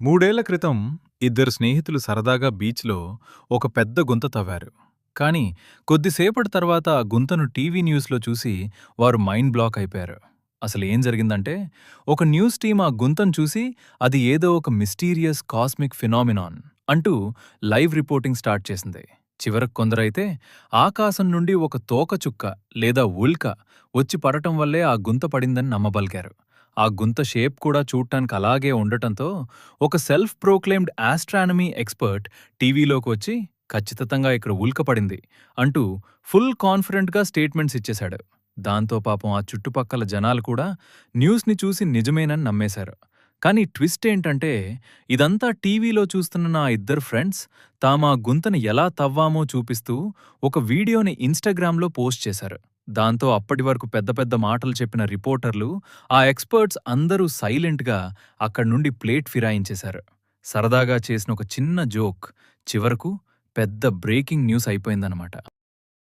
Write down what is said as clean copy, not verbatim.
3 ఏళ్ల క్రితం ఇద్దరు స్నేహితులు సరదాగా బీచ్‌లో ఒక పెద్ద గుంత తవ్వారు. కానీ కొద్దిసేపటి తర్వాత ఆ గుంతను టీవీ న్యూస్‌లో చూసి వారు మైండ్ బ్లాక్ అయిపోయారు. అసలేం జరిగిందంటే ఒక న్యూస్ టీమ్ ఆ గుంతను చూసి అది ఏదో ఒక మిస్టీరియస్ కాస్మిక్ ఫినామినాన్ అంటూ లైవ్ రిపోర్టింగ్ స్టార్ట్ చేసింది. చివరకు కొందరైతే ఆకాశం నుండి ఒక తోకచుక్క లేదా ఉల్క వచ్చి పడటం వల్లే ఆ గుంత పడిందని నమ్మబలికారు. ఆ గుంత షేప్ కూడా చూడ్డానికి అలాగే ఉండటంతో ఒక సెల్ఫ్ ప్రోక్లెయిమ్డ్ ఆస్ట్రానమీ ఎక్స్‌పర్ట్ టీవీలోకి వచ్చి ఖచ్చితంగా ఇక్కడ ఉల్క పడింది అంటూ ఫుల్ కాన్ఫిడెంట్‌గా స్టేట్మెంట్స్ ఇచ్చేశాడు. దాంతో పాపం ఆ చుట్టుపక్కల జనాలు కూడా న్యూస్‌ని చూసి నిజమేనని నమ్మేశారు. కానీ ట్విస్ట్ ఏంటంటే ఇదంతా టీవీలో చూస్తున్న నా ఇద్దరు ఫ్రెండ్స్ తాము ఆ గుంతని ఎలా తవ్వామో చూపిస్తూ ఒక వీడియోని ఇన్‌స్టాగ్రామ్‌లో పోస్ట్ చేశారు. దాంతో అప్పటి వరకు పెద్ద పెద్ద మాటలు చెప్పిన రిపోర్టర్లు, ఆ ఎక్స్‌పర్ట్స్ అందరూ సైలెంట్‌గా అక్కడి నుండి ప్లేట్ ఫిరాయించేశారు. సరదాగా చేసిన ఒక చిన్న జోక్ చివరకు పెద్ద బ్రేకింగ్ న్యూస్ అయిపోయిందనమాట.